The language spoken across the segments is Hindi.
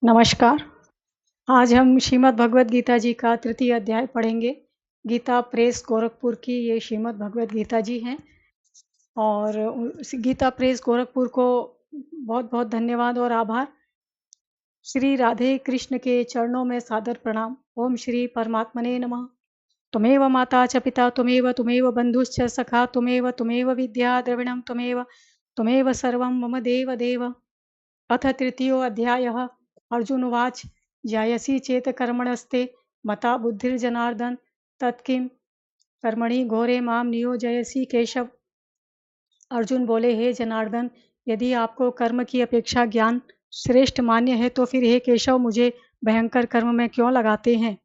नमस्कार। आज हम श्रीमद् भगवद गीता जी का तृतीय अध्याय पढ़ेंगे। गीता प्रेस गोरखपुर की ये श्रीमद् भगवद गीता जी हैं और उस गीता प्रेस गोरखपुर को बहुत-बहुत धन्यवाद और आभार। श्री राधे कृष्ण के चरणों में सादर प्रणाम। ओम श्री परमात्मने नमः। त्वमेव माता च पिता त्वमेव बन्धुश्च सखा त्वमेव विद्या द्रविणं त्वमेव सर्वं मम देव। अथ तृतीयोऽध्यायः। अर्जुन उवाच ज्यायसि चेत् कर्मणस्ते मता बुद्धिर्जनार्दन तत्किं कर्मणि घोरे मां नियोजयसि केशव। अर्जुन बोले, हे जनार्दन, यदि आपको कर्म की अपेक्षा ज्ञान श्रेष्ठ मान्य है तो फिर हे केशव मुझे भयंकर कर्म में क्यों लगाते हैं।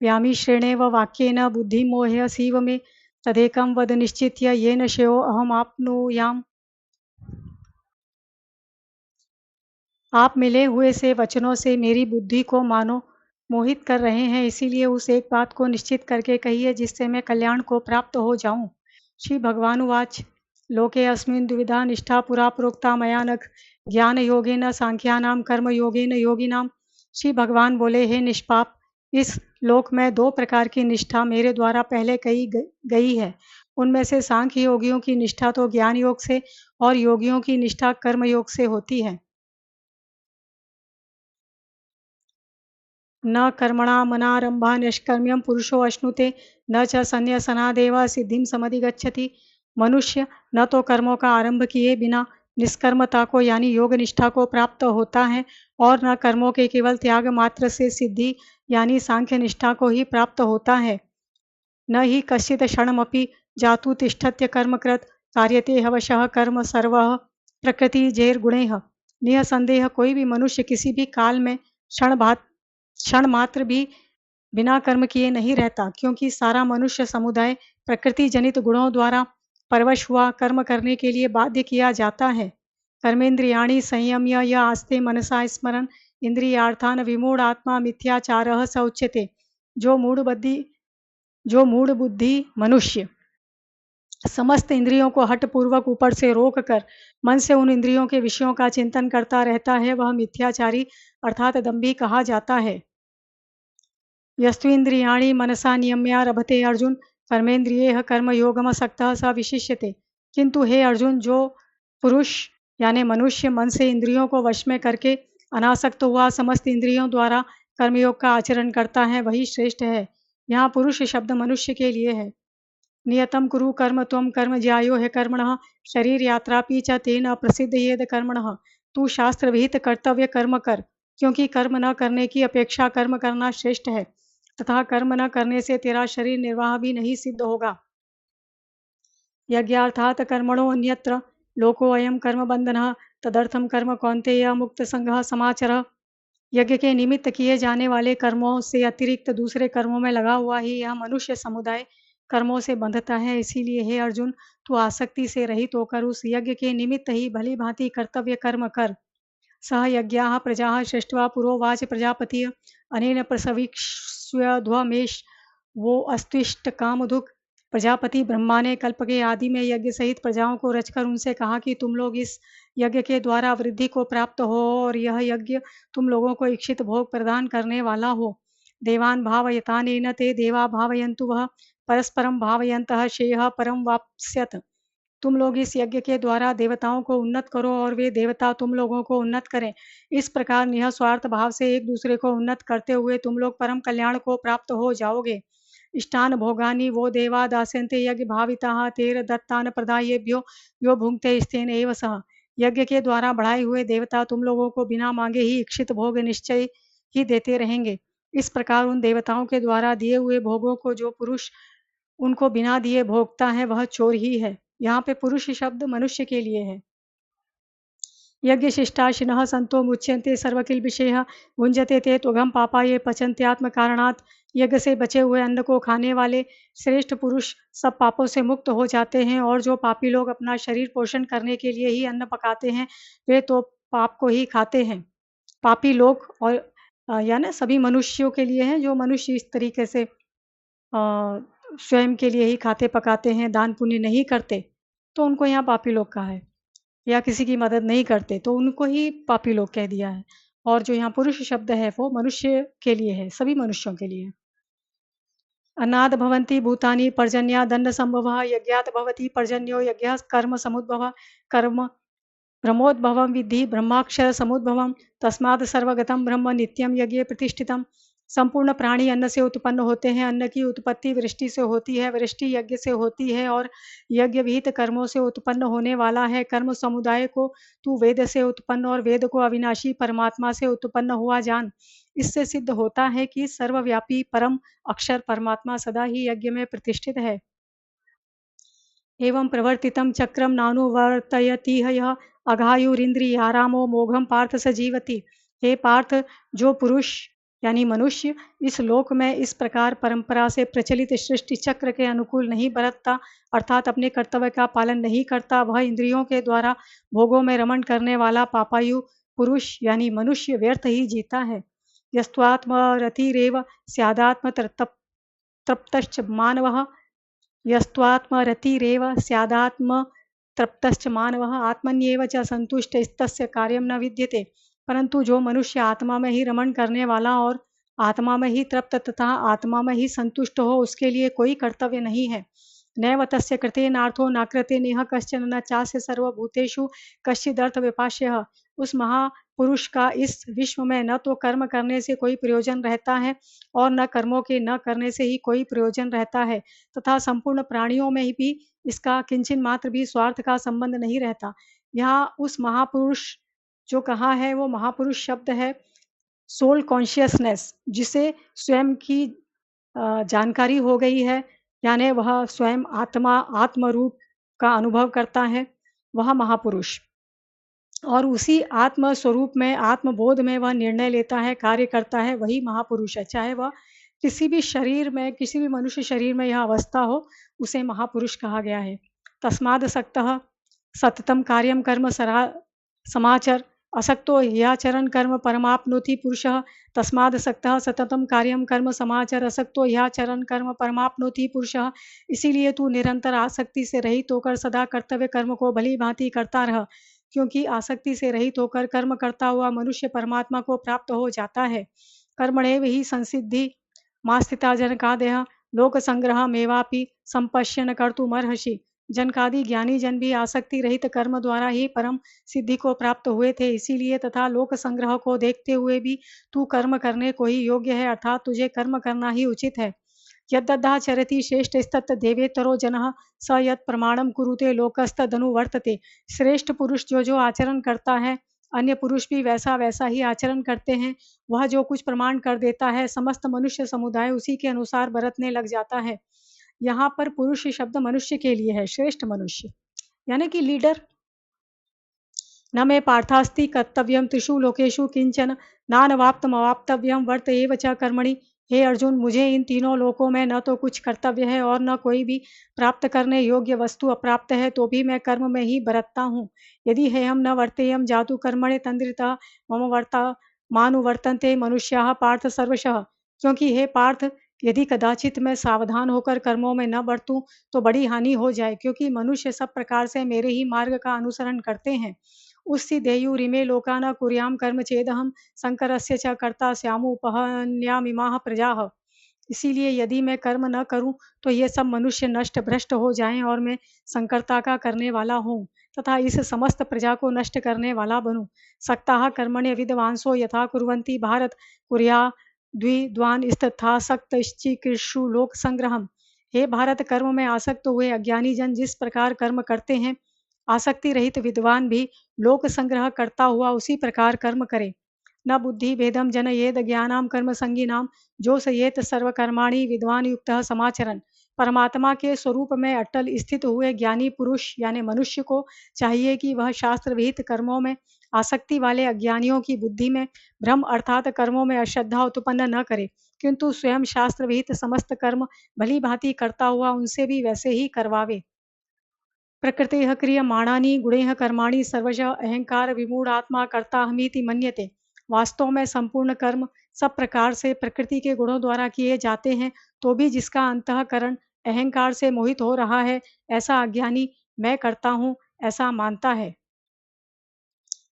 व्यामिश्रेणेव वाक्येन बुद्धिमोह्यसीव मे तदेकं वद निश्चित्य येन श्रेयो अहमाप्नुयाम्। आप मिले हुए से वचनों से मेरी बुद्धि को मानो मोहित कर रहे हैं, इसीलिए उस एक बात को निश्चित करके कहिए जिससे मैं कल्याण को प्राप्त हो जाऊं। श्री भगवानुवाच लोके अस्मिन् द्विविधा निष्ठा पुरा प्रोक्ता मया नघ ज्ञान योगेन सांख्यानाम कर्म योगेन योगिनाम। श्री भगवान बोले, हे निष्पाप, इस लोक में दो प्रकार की निष्ठा मेरे द्वारा पहले कही गई है। उनमें से सांख्य योगियों की निष्ठा तो ज्ञान योग से और योगियों की निष्ठा कर्म योग से होती है। न कर्मणा मनारंभा निष्कर्म्यम पुरुषो अश्नुते न च संन्यासनादेव सिद्धिं समधिगच्छति। मनुष्य न तो कर्मों का आरंभ किए बिना निष्कर्मता को यानी योग निष्ठा को प्राप्त होता है और न कर्मों के केवल त्याग मात्र से सिद्धि यानी सांख्य निष्ठा को ही प्राप्त होता है। न हि कश्चित् क्षणमपि जातु तिष्ठत्य कर्मकृत कार्यते हवशः कर्म सर्वः प्रकृतिजैर्गुणैः। निःसंदेह कोई भी मनुष्य किसी भी काल में क्षण मात्र भी बिना कर्म किए नहीं रहता, क्योंकि सारा मनुष्य समुदाय प्रकृति जनित गुणों द्वारा परवश हुआ कर्म करने के लिए बाध्य किया जाता है। कर्मेंद्रियाणि संयम्य या आस्ते मनसा स्मरन इंद्रियार्थान विमूढ़ आत्मा मिथ्याचारः स उच्यते। जो मूढ़ बुद्धि मनुष्य समस्त इंद्रियों को हठ पूर्वक ऊपर से रोक कर मन से उन इंद्रियों के विषयों का चिंतन करता रहता है, वह मिथ्याचारी अर्थात दंभी कहा जाता है। यस्त्विन्द्रियाणि मनसा नियम्य रभते अर्जुन कर्मेन्द्रियैः कर्मयोगमसक्तः स विशिष्यते। किंतु हे अर्जुन, जो पुरुष यानी मनुष्य मन से इंद्रियों को वश में करके अनासक्त हुआ समस्त इंद्रियों द्वारा कर्मयोग का आचरण करता है, वही श्रेष्ठ है। यहाँ पुरुष शब्द मनुष्य के लिए है। नियतं कुरु कर्म त्वं कर्म ज्यायो है कर्मणः शरीर यात्रापि च तेन प्रसिद्ध येद कर्मणः। तू शास्त्र विहित कर्तव्य कर्म कर, क्योंकि कर्म न करने की अपेक्षा कर्म करना श्रेष्ठ है तथा कर्म न करने से तेरा शरीर निर्वाह भी नहीं सिद्ध होगा। यज्ञार्थात कर्मणो अन्यत्र लोकोऽयं कर्म बंधनः तदर्थम कर्म कौन्तेय मुक्त संघ समाचर। यज्ञ के निमित्त किए जाने वाले कर्मों से अतिरिक्त दूसरे कर्मों में लगा हुआ ही यह मनुष्य समुदाय कर्मों से बंधता है। इसीलिए हे अर्जुन, तू आसक्ति से रहित होकर उस यज्ञ के निमित्त ही भली भांति कर्तव्य कर्म कर। सह यज्ञाः प्रजाः सृष्ट्वा पुरोवाच प्रजापतिः अनेन प्रसविक्ष्वध्वमेष वो अस्त्विष्ट कामधुक्। प्रजापति ब्रह्मा ने कल्प के आदि में यज्ञ सहित प्रजाओं को रचकर उनसे कहा कि तुम लोग इस यज्ञ के द्वारा वृद्धि को प्राप्त हो और यह यज्ञ तुम लोगों को इच्छित भोग प्रदान करने वाला हो। देवान भावयतानेन ते देवा भावयन्तु वः परस्परं भावयन्तः श्रेयः परं वाप्स्यत। तुम लोग इस यज्ञ के द्वारा देवताओं को उन्नत करो और वे देवता तुम लोगों को उन्नत करें। इस प्रकार निःस्वार्थ भाव से एक दूसरे को उन्नत करते हुए तुम लोग परम कल्याण को प्राप्त हो जाओगे। इष्टान भोगानि वो देवा दास्यन्ते यज्ञ भाविताः तेर दत्तान प्रदायेभ्यो यो भुंक्ते स्तेन एव सः। यज्ञ के द्वारा बढ़ाए हुए देवता तुम लोगों को बिना मांगे ही इच्छित भोग निश्चय ही देते रहेंगे। इस प्रकार उन देवताओं के द्वारा दिए हुए भोगों को जो पुरुष उनको बिना दिए भोगता है वह चोर ही है। यहाँ पे पुरुष शब्द मनुष्य के लिए है। यज्ञ शिष्टाशिनः संतो मुच्यन्ते सर्वकिल्बिषेः भुंजते ते त्वघं पापाये पचन्त्यात्म कारणात्। यज्ञ से बचे हुए अन्न को खाने वाले श्रेष्ठ पुरुष सब पापों से मुक्त हो जाते हैं, और जो पापी लोग अपना शरीर पोषण करने के लिए ही अन्न पकाते हैं वे तो पाप को ही खाते हैं। पापी लोग और यानी सभी मनुष्यों के लिए हैं जो मनुष्य इस तरीके से स्वयं के लिए ही खाते पकाते हैं, दान पुण्य नहीं करते, तो उनको यहाँ पापी लोग कहा है। या किसी की मदद नहीं करते तो उनको ही पापी लोग कह दिया है। और जो यहाँ पुरुष शब्द है वो मनुष्य के लिए है, सभी मनुष्यों के लिए। अन्नाद् भवन्ति भूतानि पर्जन्यात् दण्डसम्भवः यज्ञात् भवति पर्जन्यो यज्ञः कर्म समुद्भवः कर्म ब्रह्मोद्भवं विद्धि ब्रह्माक्षर समुद्भवम तस्मात् सर्वगतं ब्रह्म नित्यम यज्ञ प्रतिष्ठितम। संपूर्ण प्राणी अन्न से उत्पन्न होते हैं, अन्न की उत्पत्ति वृष्टि से होती है, वृष्टि यज्ञ से होती है और यज्ञ विहित कर्मों से उत्पन्न होने वाला है। कर्म समुदाय को तू वेद से उत्पन्न और वेद को अविनाशी परमात्मा से उत्पन्न हुआ जान। इससे सिद्ध होता है कि सर्वव्यापी परम अक्षर परमात्मा सदा ही यज्ञ में प्रतिष्ठित है। एवं प्रवर्तितं चक्रम नानुवर्तयति यः अघायुरिन्द्रियारामो मोघम पार्थ स जीवति। हे पार्थ, जो पुरुष यानी मनुष्य इस लोक में इस प्रकार परंपरा से प्रचलित सृष्टि चक्र के अनुकूल नहीं बरतता, अर्थात अपने कर्तव्य का पालन नहीं करता, वह इंद्रियों के द्वारा भोगों में रमण करने वाला पापायु पुरुष यानी मनुष्य व्यर्थ ही जीता है। यस्त्वात्मरतिरेव स्यादात्म तृप्तश्च मानवः यस्त्वात्मरतिरेव स्यादात्मतृप्तश्च मानवः आत्मन्येव च संतुष्टस्तस्य कार्यं न विद्यते। परंतु जो मनुष्य आत्मा में ही रमण करने वाला और आत्मा में ही तृप्त तथा आत्मा में ही संतुष्ट हो, उसके लिए कोई कर्तव्य नहीं है। नैव तस्य कृतेनार्थो न कृते नेह कश्चन न चास्य सर्वभूतेषु कश्चिदर्थ विपाश्यः। उस महापुरुष का इस विश्व में न तो कर्म करने से कोई प्रयोजन रहता है और न कर्मों के न करने से ही कोई प्रयोजन रहता है, तथा संपूर्ण प्राणियों में भी इसका किंचन मात्र भी स्वार्थ का संबंध नहीं रहता। यहाँ उस महापुरुष जो कहा है वो महापुरुष शब्द है सोल कॉन्शियसनेस, जिसे स्वयं की जानकारी हो गई है, यानी वह स्वयं आत्मा आत्म रूप का अनुभव करता है, वह महापुरुष। और उसी आत्म स्वरूप में आत्मबोध में वह निर्णय लेता है, कार्य करता है, वही महापुरुष है। चाहे वह किसी भी शरीर में, किसी भी मनुष्य शरीर में यह अवस्था हो, उसे महापुरुष कहा गया है। तस्माद् सक्तः सततं कार्यं कर्म समाचर असक्तो ह्याचरण कर्म परमाप्नोति पुरुषः। तस्माद् सक्तः सततं कार्यं कर्म समाचर असक्तो ह्याचरण कर्म परमाप्नोति पुरुषः। इसीलिए तू निरंतर आसक्ति से रहित होकर सदा कर्तव्य कर्म को भली भांति करता रह, क्योंकि आसक्ति से रहित होकर कर्म करता हुआ मनुष्य परमात्मा को प्राप्त हो जाता है। कर्मणेव ही संसिद्धि मास्थिता जनकादयः लोक संग्रह मेवापि संपश्यन कर्तुमर्हसि। जनकादि ज्ञानी जन भी आसक्ति रहित कर्म द्वारा ही परम सिद्धि को प्राप्त हुए थे। इसीलिए तथा लोक संग्रह को देखते हुए भी तू कर्म करने को ही योग्य है, अर्थात तुझे कर्म करना ही उचित है। यद्ददाचरति श्रेष्ठस्तत् देवेतरो जनः स यत् प्रमाणम कुरुते लोकस्तदनुवर्तते। श्रेष्ठ पुरुष जो जो आचरण करता है, अन्य पुरुष भी वैसा वैसा ही आचरण करते हैं। वह जो कुछ प्रमाण कर देता है, समस्त मनुष्य समुदाय उसी के अनुसार बरतने लग जाता है। यहाँ पर पुरुष शब्द मनुष्य के लिए है, श्रेष्ठ मनुष्य यानी कि लीडर। न मे पार्थास्ति कर्तव्यम त्रिषु लोकेषु किंचन नानवाप्तम अवाप्तव्यम वर्त एव च कर्मणि। हे अर्जुन, मुझे इन तीनों लोकों में न तो कुछ कर्तव्य है और न कोई भी प्राप्त करने योग्य वस्तु अप्राप्त है, तो भी मैं कर्म में ही बरतता हूँ। यदि हे हम न वर्तेयम जातु कर्मणे तंद्रिता मम वर्ता मानुवर्तन्ते मनुष्याः पार्थ सर्वशः। क्योंकि हे पार्थ, यदि कदाचित मैं सावधान होकर कर्मों में न बरतूं तो बड़ी हानि हो जाए, क्योंकि मनुष्य सब प्रकार से मेरे ही मार्ग का अनुसरण करते हैं। उससी देयुरिमे लोकाना कुर्याम कर्म चेदहम शंकरस्य च कर्ता स्यामुपहन्यामिमाः प्रजाः। इसीलिए यदि मैं कर्म न करूं तो ये सब मनुष्य नष्ट भ्रष्ट हो जाएं और मैं संकरता का करने वाला हूँ तथा इस समस्त प्रजा को नष्ट करने वाला बनूं। सक्ताः कर्मण्य विद्वांसो यथा कुर्वन्ति भारत कुर्या द्विद्वान तथासक्तश्चिकीर्षु लोक संग्रहम। हे भारत, कर्म में आसक्त हुए अज्ञानी जन जिस प्रकार कर्म करते हैं, आसक्ति रहित विद्वान भी लोक संग्रह करता हुआ उसी प्रकार कर्म करे। न बुद्धि भेदम जनयेद ज्ञानाम कर्म संगीनाम जो सयेत सर्वकर्माणि विद्वान युक्त समाचरण। परमात्मा के स्वरूप में अटल स्थित हुए ज्ञानी पुरुष यानी मनुष्य को चाहिए कि वह शास्त्र विहित कर्मों में आसक्ति वाले अज्ञानियों की बुद्धि में भ्रम अर्थात कर्मों में अश्रद्धा उत्पन्न न करे, किंतु स्वयं शास्त्र विहित समस्त कर्म भली भांति करता हुआ उनसे भी वैसे ही करवावे। प्रकृतेः क्रियमाणानि गुणैः कर्माणि सर्वशः अहंकार विमूढ़ात्मा कर्ता हमीति मन्यते। वास्तव में संपूर्ण कर्म सब प्रकार से प्रकृति के गुणों द्वारा किए जाते हैं, तो भी जिसका अंतःकरण अहंकार से मोहित हो रहा है, ऐसा अज्ञानी मैं करता हूँ ऐसा मानता है।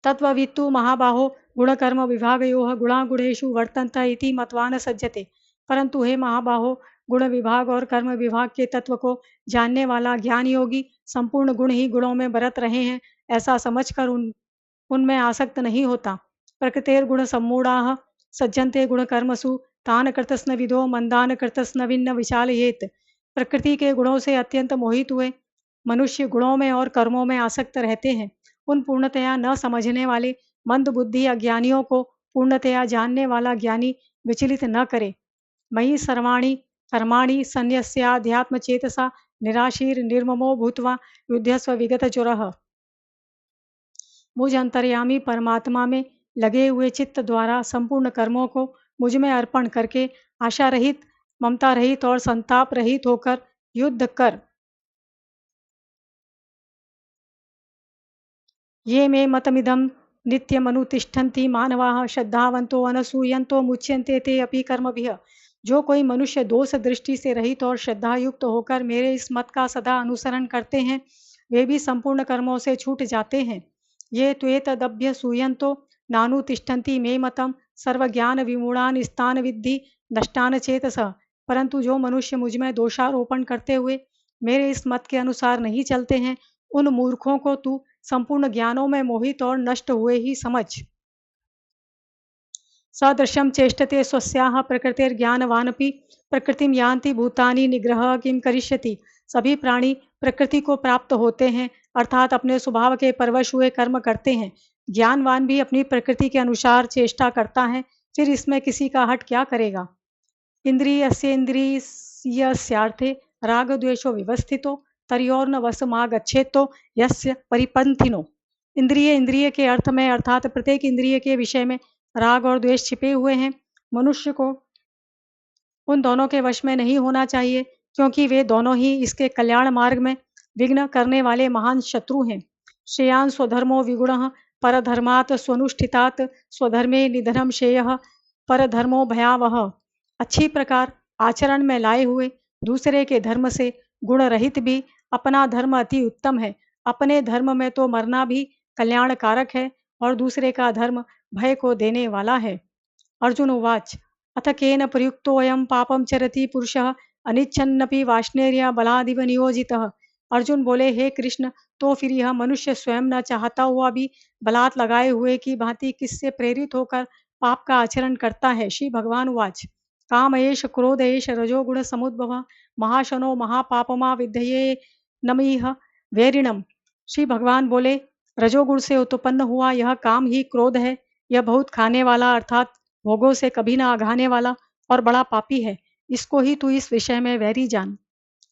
तत्ववित्तु महाबाहो गुणकर्म विभागयोः गुणागुणेषु वर्तन्त इति मत्वा न सज्जते। परंतु हे महाबाहो, गुण विभाग और कर्म विभाग के तत्व को जानने वाला ज्ञान योगी संपूर्ण गुण ही गुणों में बरत रहे हैं ऐसा समझकर उनमें आसक्त नहीं होता। प्रकृतेर्गुण सम्मूढ़ाः सज्जन्ते गुण कर्मसु तान कृतस्न विदो मंदान कृतस्न विन्न विचालयेत। प्रकृति के गुणों से अत्यंत मोहित हुए मनुष्य गुणों में और कर्मों में आसक्त रहते हैं। उन पूर्णतया न समझने वाले मंद बुद्धि अज्ञानियों को पूर्णतया जानने वाला ज्ञानी विचलित न करे। मयि सर्वाणि कर्माणि संन्यस्याध्यात्म चेतसा निराशीर निर्ममो भूत्वा युध्यस्व विगत चुरः। मुझ अंतर्यामी परमात्मा में लगे हुए चित्त द्वारा संपूर्ण कर्मों को मुझ में अर्पण करके आशा रहित, ममता रहित और संताप रहित होकर युद्ध कर। ये मे मतमिदं नित्यमनुतिष्ठन्ति मानवाः श्रद्धावंतो अनसूयन्तो मुच्यन्ते ते अपि कर्मभिः। जो कोई मनुष्य दोष दृष्टि से रहित और श्रद्धायुक्त होकर मेरे इस मत का सदा अनुसरण करते हैं, वे भी संपूर्ण कर्मों से छूट जाते हैं। ये त्वेतदभ्य सूयन्तो नानुतिष्ठन्ति मे मतम सर्वज्ञान विमूढ़ान स्थान विद्धि नष्टान चेतसः। परंतु जो मनुष्य मुझ में दोषारोपण करते हुए मेरे इस मत के अनुसार नहीं चलते हैं, उन मूर्खों को तू संपूर्ण ज्ञानों में मोहित और नष्ट हुए ही समझ। सदृशं चेष्टते स्वस्याः प्रकृतिर्ज्ञानवानपि प्रकृतिम यान्ति भूतानि निग्रह किम करिष्यति। सभी प्राणी प्रकृति को प्राप्त होते हैं, अर्थात अपने स्वभाव के परवश हुए कर्म करते हैं। ज्ञानवान भी अपनी प्रकृति के अनुसार चेष्टा करता है, फिर इसमें किसी का हट क्या करेगा। इंद्रियस्यार्थे राग द्वेषो विवस्थितो तर्योर्न वशमागच्छेतो यस्य परिपंथिनो। इंद्रिय के अर्थ में अर्थात प्रत्येक इंद्रिय के विषय में राग और द्वेष छिपे हुए हैं। मनुष्य को उन दोनों के वश में नहीं होना चाहिए, क्योंकि वे दोनों ही इसके कल्याण मार्ग में विघ्न करने वाले महान शत्रु हैं। श्रेयान् स्वधर्मो विगुणः परधर्मात् स्वनुष्ठितात् स्वधर्मे निधनम श्रेयः परधर्मो भयावह। अच्छी प्रकार आचरण में लाए हुए दूसरे के धर्म से गुण रहित भी अपना धर्म अति उत्तम है। अपने धर्म में तो मरना भी कल्याणकारक है और दूसरे का धर्म भय को देने वाला है। अर्जुन उवाच अथ केन प्रयुक्तोऽयं पापं चरति पुरुषः अनिच्छन्नपि वाष्णेर्य बलादिव नियोजितः। अर्जुन बोले, हे कृष्ण, तो फिर यह मनुष्य स्वयं न चाहता हुआ भी बलात् लगाए हुए की भांति किससे प्रेरित होकर पाप का आचरण करता है। श्री भगवान उवाच काम एष क्रोध एष रजोगुण समुद्भव महाशनो महापापमा विद्धये नमिह वैरिणम। श्री भगवान बोले, रजोगुण से उत्पन्न हुआ यह काम ही क्रोध है। यह बहुत खाने वाला अर्थात भोगों से कभी न आघाने वाला और बड़ा पापी है। इसको ही तू इस विषय में वैरी जान।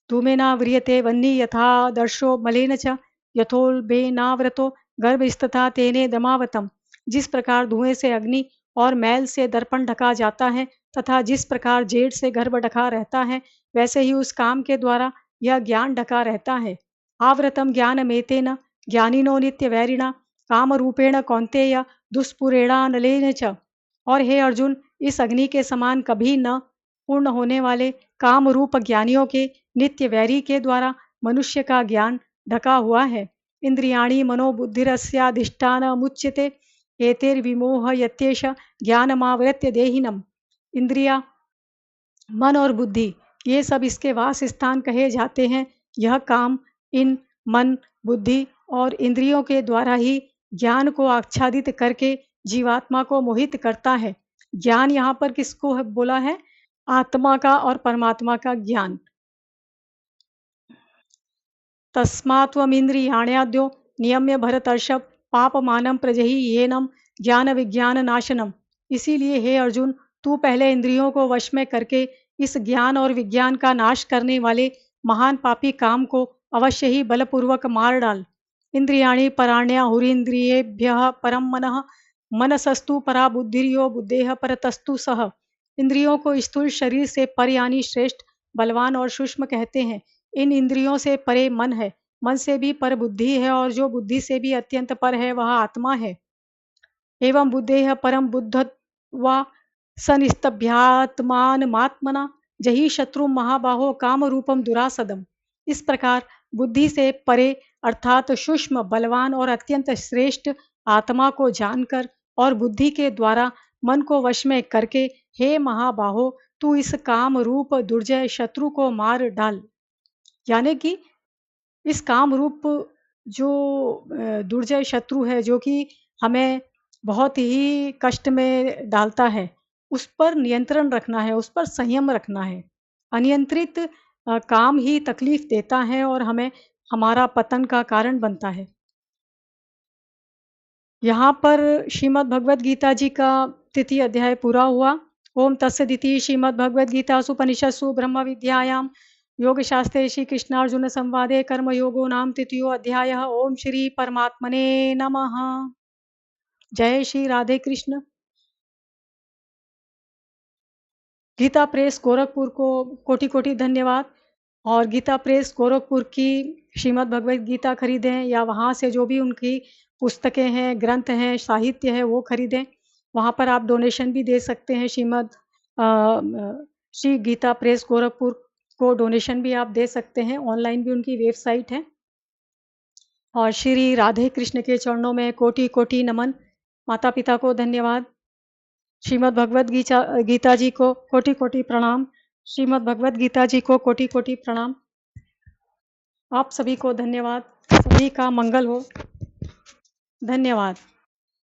धूमेना व्रियते वह्नि यथा दर्शो मलेन च यथोल्बेनाव्रतो गर्भस्तथा तेने दमावतम। जिस प्रकार धुएं से अग्नि और मैल से दर्पण ढका जाता है तथा जिस प्रकार जेठ से गर्भ ढका रहता है, वैसे ही उस काम के द्वारा यह ज्ञान ढका रहता है। आवृतम ज्ञान मेतेन ज्ञानिनो नित्य वैरिणा काम रूपेण कौन्तेय दुष्पुरेणानलेन च। और हे अर्जुन, इस अग्नि के समान कभी न पूर्ण होने वाले काम रूप ज्ञानियों के नित्य वैरी के द्वारा मनुष्य का ज्ञान ढका हुआ है। इंद्रियाणि मनोबुद्धिरस्याधिष्ठान मुच्यते एतेर्विमोह यत्येष ज्ञानमावृत्य देहिनम। इंद्रिया, मन और बुद्धि, ये सब इसके वास स्थान कहे जाते हैं। यह काम इन मन, बुद्धि और इंद्रियों के द्वारा ही ज्ञान को आच्छादित करके जीवात्मा को मोहित करता है। ज्ञान यहाँ पर किसको बोला है? आत्मा का और परमात्मा का ज्ञान। तस्मात्त्वमिन्द्रियाण्याद्यो नियम्य भरतर्षभ पापमानं प्रजहि येनम ज्ञान विज्ञान नाशनम। इसीलिए हे अर्जुन, तू पहले इंद्रियों को वश में करके इस ज्ञान और विज्ञान का नाश करने वाले महान पापी काम को अवश्य ही बलपूर्वक मार डाल। इंद्रियाणि पराण्याहुरीन्द्रियेभ्यः परम मनः मनसस्तु परा बुद्धिर्यो बुद्धेः परतस्तु सह। इंद्रियों को स्थूल शरीर से पर यानी श्रेष्ठ, बलवान और सूक्ष्म कहते हैं। इन इंद्रियों से परे मन है, मन से भी पर बुद्धि है और जो बुद्धि से भी अत्यंत पर है वह आत्मा है। एवं बुद्धेः परम बुद्धत्वा सनिस्तभ्यात्मानमात्मना जहि शत्रु महाबाहो काम रूपम दुरासदम। इस प्रकार बुद्धि से परे अर्थात सूक्ष्म, बलवान और अत्यंत श्रेष्ठ आत्मा को जानकर और बुद्धि के द्वारा मन को वश में करके हे महाबाहो तू इस काम रूप दुर्जय शत्रु को मार डाल। यानी कि इस काम रूप जो दुर्जय शत्रु है जो कि हमें बहुत ही कष्ट में डालता है, उस पर नियंत्रण रखना है, उस पर संयम रखना है। अनियंत्रित काम ही तकलीफ देता है और हमें हमारा पतन का कारण बनता है। यहाँ पर श्रीमद् भगवद गीता जी का तृतीय अध्याय पूरा हुआ। ओम तत्सदिति श्रीमद् भगवद गीतासु उपनिषत्सु ब्रह्म विद्यायां योग शास्त्रे श्री कृष्णार्जुन संवादे कर्म योगो नाम तृतीयो अध्यायः। ओम श्री परमात्मने नमः। जय श्री राधे कृष्ण। गीता प्रेस गोरखपुर को कोटि कोटि धन्यवाद। और गीता प्रेस गोरखपुर की श्रीमद् भगवद गीता खरीदें या वहाँ से जो भी उनकी पुस्तकें हैं, ग्रंथ हैं, साहित्य है वो खरीदें। वहाँ पर आप डोनेशन भी दे सकते हैं। श्री गीता प्रेस गोरखपुर को डोनेशन भी आप दे सकते हैं। ऑनलाइन भी उनकी वेबसाइट है। और श्री राधे कृष्ण के चरणों में कोटि कोटि नमन। माता पिता को धन्यवाद। श्रीमद् भगवद गीता जी को कोटि कोटि प्रणाम। श्रीमद् भगवद गीता जी को कोटि कोटि प्रणाम। आप सभी को धन्यवाद। सभी का मंगल हो। धन्यवाद।